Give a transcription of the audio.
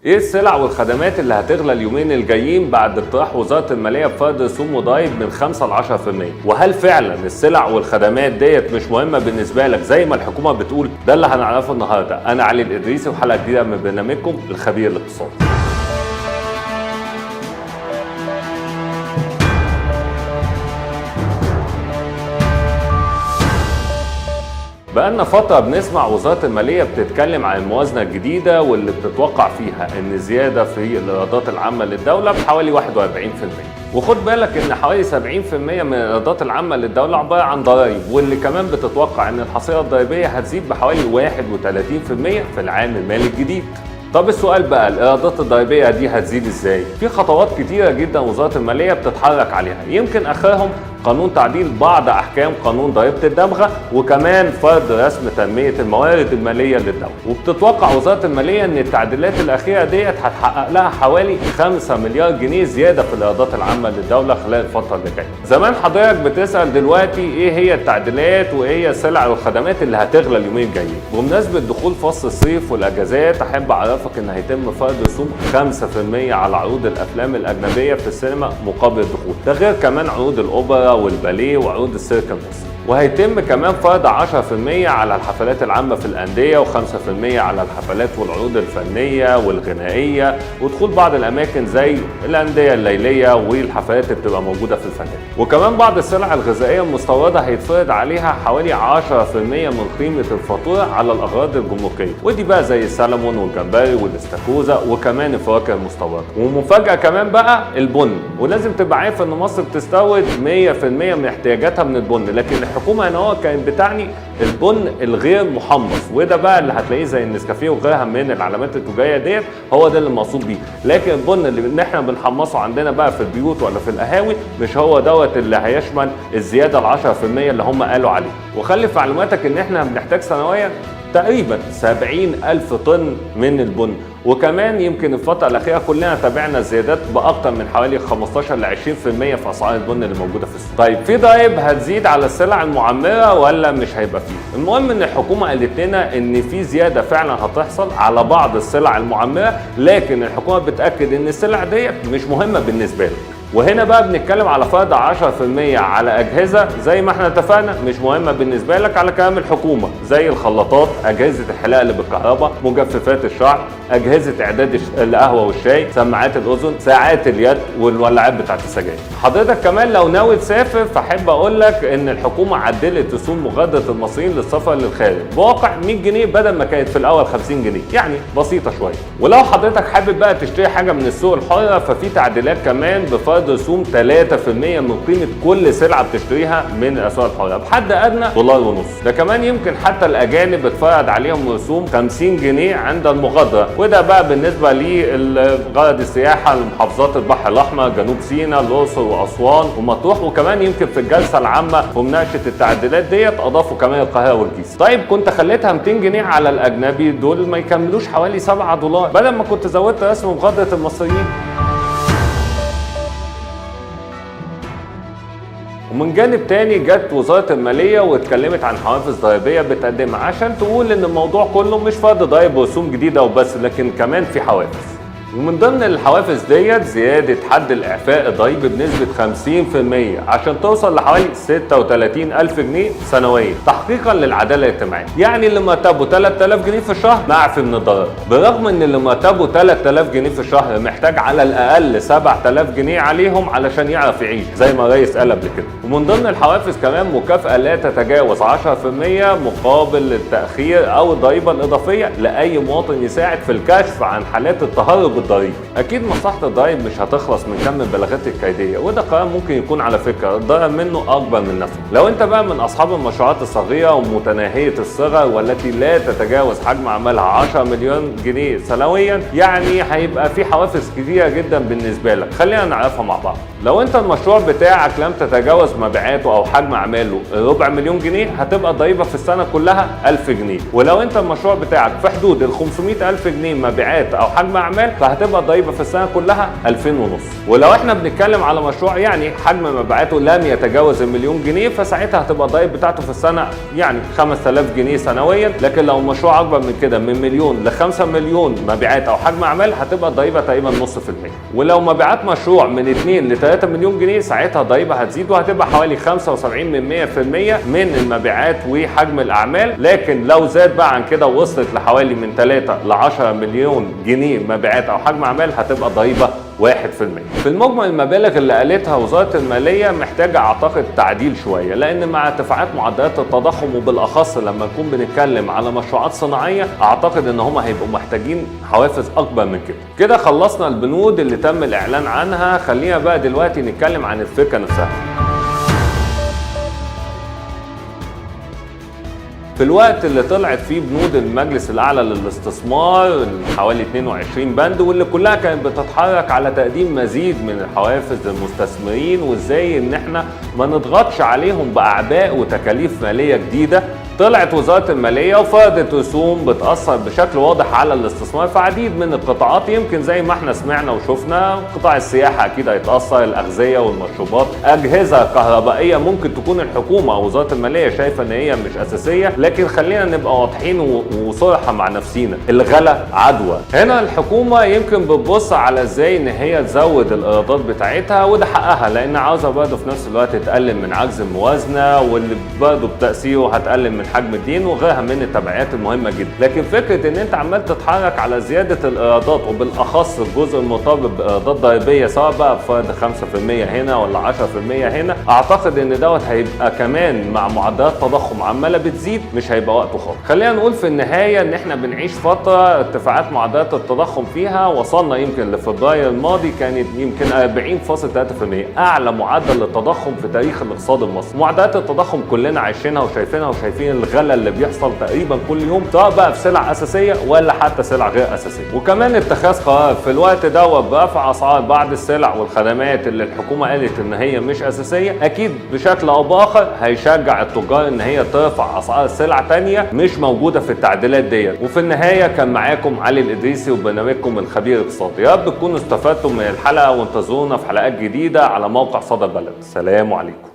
ايه السلع والخدمات اللي هتغلى اليومين الجايين بعد اقتراح وزارة المالية بفرض رسوم وضرائب من 5 ل 10%؟ وهل فعلا السلع والخدمات ديت مش مهمة بالنسبة لك زي ما الحكومة بتقول؟ ده اللي هنعرفه النهارده. انا علي الإدريسي وحلقة جديدة من برنامجكم الخبير الاقتصادي. بقالنا فترة بنسمع وزارة المالية بتتكلم عن الموازنة الجديدة واللي بتتوقع فيها إن زيادة في الإيرادات العامة للدولة بحوالي 41%. وخد بالك إن حوالي 70% من الإيرادات العامة للدولة عبارة عن ضرائب، واللي كمان بتتوقع إن الحصيلة الضريبية هتزيد بحوالي 31% في العام المالي الجديد. طب السؤال بقى، الايرادات الضريبيه دي هتزيد ازاي؟ في خطوات كتيره جدا وزاره الماليه بتتحرك عليها، يمكن اخرهم قانون تعديل بعض احكام قانون ضريبه الدمغه، وكمان فرض رسم تنميه الموارد الماليه للدوله. وبتتوقع وزاره الماليه ان التعديلات الاخيره ديت هتحقق لها حوالي 5 مليار جنيه زياده في الايرادات العامه للدوله خلال الفتره اللي جايه. زمان حضرتك بتسال دلوقتي ايه هي التعديلات وايه هي السلع والخدمات اللي هتغلى اليومين الجايين. بمناسبه دخول فصل الصيف والاجازات احب اعرفك ان هيتم فرض رسوم 5% على عروض الافلام الاجنبيه في السينما مقابل الدخول، ده غير كمان عروض الاوبرا والباليه وعروض السيرك المصري. وهيتم كمان فرض 10% على الحفلات العامة في الأندية، و5% على الحفلات والعروض الفنية والغنائية، ودخول بعض الأماكن زي الأندية الليلية والحفلات اللي بتبقى موجودة في الفنادق. وكمان بعض السلع الغذائية المستوردة هيتفرض عليها حوالي 10% من قيمة الفاتورة على الأغراض الجمركية، ودي بقى زي السلمون والجمبري والاستاكوزا وكمان الفواكه المستوردة. ومفاجأة كمان بقى البن، ولازم تبقى عارف إن مصر بتستورد 100% من احتياجاتها من البن، لكن الحكومه هنا هو كانت بتعني البن الغير محمص، وده بقى اللي هتلاقيه زي النسكافيه وغيرها من العلامات التجاريه ديت، هو ده اللي مقصود بيه. لكن البن اللي احنا بنحمصه عندنا بقى في البيوت ولا في القهاوي مش هو دوت اللي هيشمل الزياده ال 10% اللي هم قالوا عليه. وخلي في معلوماتك ان احنا بنحتاج سنويا تقريبا 70,000 طن من البن. وكمان يمكن الفترة الأخيرة كلنا تابعنا زيادات بأكتر من حوالي 15 ل 20% في أسعار البن اللي موجودة في السوق. طيب في ضرائب هتزيد على السلع المعمرة ولا مش هيبقى فيه؟ المهم إن الحكومة قالت لنا إن في زيادة فعلا هتحصل على بعض السلع المعمرة، لكن الحكومة بتأكد إن السلع ديت مش مهمة بالنسبة لك. وهنا بقى بنتكلم على فرض 10% على أجهزة زي ما احنا اتفقنا مش مهمة بالنسبة لك على كلام الحكومة، زي الخلاطات، أجهزة الحلاقة اللي بالكهرباء، مجففات الشعر، أجهزة إعداد القهوة والشاي، سماعات الأذن، ساعات اليد، والولاعات بتاعت السجاير. حضرتك كمان لو ناوي تسافر فحب أقول لك إن الحكومة عدلت رسوم مغادرة المصريين للسفر للخارج بواقع 100 جنيه بدل ما كانت في الأول 50 جنيه، يعني بسيطة شوية. ولو حضرتك حابب بقى تشتري حاجة من السوق الحرة ففي تعديلات كمان بفرض رسوم 3% من قيمة كل سلعة بتشتريها من الأسواق الحرة بحد أدنى $1.50. ده كمان يمكن حتى الأجانب اتفرض عليهم رسوم 50 جنيه عند المغادرة، وده بقى بالنسبة لغرض السياحة لمحافظات البحر الأحمر، جنوب سيناء، الأقصر وأسوان ومطروح. وكمان يمكن في الجلسة العامة ومناقشة التعديلات ديت أضافوا كمان القاهرة والجيزة. طيب كنت خليتها 200 جنيه على الأجنبي، دول ما يكملوش حوالي $7 بدل ما كنت زودت رسم مغادرة المصريين. ومن جانب تاني جت وزارة المالية واتكلمت عن حوافز ضريبية بتقدمها عشان تقول ان الموضوع كله مش فرض ضرائب ورسوم جديدة وبس، لكن كمان في حوافز. ومن ضمن الحوافز ديت زيادة حد الإعفاء الضريبي بنسبة 50% عشان توصل لحوالي 36,000 جنيه سنويا تحقيقا للعدالة الاجتماعية. يعني اللي مرتبه 3000 جنيه في الشهر معفي من الضرائب، برغم ان اللي مرتبه 3000 جنيه في الشهر محتاج على الأقل 7000 جنيه عليهم علشان يعرف يعيش زي ما الرئيس قال قبل كده. ومن ضمن الحوافز كمان مكافأة لا تتجاوز 10% مقابل التأخير أو الضريبة الإضافية لأي مواطن يساعد في الكشف عن حالات التهرب الضريبي. اكيد مصلحه الضرائب مش هتخلص من كم البلاغات الكيديه، وده قرار ممكن يكون على فكره الضرر منه اكبر من نفعه. لو انت بقى من اصحاب المشروعات الصغيره ومتناهيه الصغر والتي لا تتجاوز حجم عملها 10 مليون جنيه سنويا، يعني هيبقى في حوافز كتيره جدا بالنسبه لك. خلينا نعرفها مع بعض. لو انت المشروع بتاعك لم تتجاوز مبيعاته او حجم اعماله ربع مليون جنيه هتبقى الضريبه في السنه كلها 1000 جنيه. ولو انت المشروع بتاعك في حدود ال 500,000 جنيه مبيعات او حجم اعمال فهتبقى الضريبه في السنه كلها 2500. ولو احنا بنتكلم على مشروع يعني حجم مبيعاته لم يتجاوز المليون جنيه، فساعتها هتبقى الضريبه بتاعته في السنه يعني 5000 جنيه سنويا. لكن لو مشروع اكبر من كده من مليون ل 5 مليون مبيعات او حجم اعمال، هتبقى الضريبه تقريبا نص في المية. ولو مبيعات مشروع من 2 ل 3 مليون جنيه، ساعتها الضريبه هتزيد وهتبقى حوالي 75% من المبيعات وحجم الاعمال. لكن لو زاد بقى عن كده ووصلت لحوالي من 3 ل 10 مليون جنيه مبيعات او حجم اعمال، هتبقى الضريبه 1%. في المجمل المبالغ اللي قالتها وزارة المالية محتاجة اعتقد تعديل شوية، لان مع ارتفاعات معدلات التضخم وبالاخص لما نكون بنتكلم على مشروعات صناعية، اعتقد ان هم هيبقوا محتاجين حوافز اكبر من كده. كده خلصنا البنود اللي تم الاعلان عنها، خلينا بقى دلوقتي نتكلم عن الفكرة نفسها. في الوقت اللي طلعت فيه بنود المجلس الأعلى للاستثمار حوالي 22 بند، واللي كلها كانت بتتحرك على تقديم مزيد من الحوافز للمستثمرين، وازاي ان احنا ما نضغطش عليهم بأعباء وتكاليف مالية جديدة، طلعت وزارة المالية وفرضت رسوم بتأثر بشكل واضح على الاستثمار في عديد من القطاعات. يمكن زي ما احنا سمعنا وشفنا، قطاع السياحة أكيد هيتأثر، الأغذية والمشروبات، أجهزة كهربائية ممكن تكون الحكومة أو وزارة المالية شايفة إن هي مش أساسية، لكن خلينا نبقى واضحين وصراحة مع نفسينا، الغلا عدوى. هنا الحكومة يمكن بتبص على إزاي إن هي تزود الإيرادات بتاعتها، وده حقها، لأن عاوزة برضه في نفس الوقت تقلل من عجز الموازنة، واللي برضه بتأثيره هتقلل من حجم الدين وغيرها من التبعيات المهمه جدا. لكن فكره ان انت عمال تتحرك على زياده الايرادات، وبالاخص الجزء المرتبط بايرادات ضريبيه، سواء بقى بفرض 5% هنا ولا 10% هنا، اعتقد ان دوت هيبقى كمان مع معدلات تضخم عماله بتزيد، مش هيبقى وقته خالص. خلينا نقول في النهايه ان احنا بنعيش فتره ارتفاعات معدلات التضخم فيها وصلنا يمكن لفبراير الماضي كانت يمكن 40.3%، اعلى معدل للتضخم في تاريخ الاقتصاد المصري. معدلات التضخم كلنا عايشينها وشايفينها وشايفين الغلا اللي بيحصل تقريبا كل يوم، سواء بقى في سلع اساسيه ولا حتى سلع غير اساسيه. وكمان اتخاذ قرار في الوقت دوت برفع اسعار بعض السلع والخدمات اللي الحكومه قالت ان هي مش اساسيه، اكيد بشكل او باخر هيشجع التجار ان هي ترفع اسعار سلع تانية مش موجوده في التعديلات ديت. وفي النهايه كان معاكم علي الادريسي وبرنامجكم الخبير الاقتصادي. يا رب تكونوا استفدتم من الحلقه، وانتظرونا في حلقات جديده على موقع صدى البلد. سلام عليكم.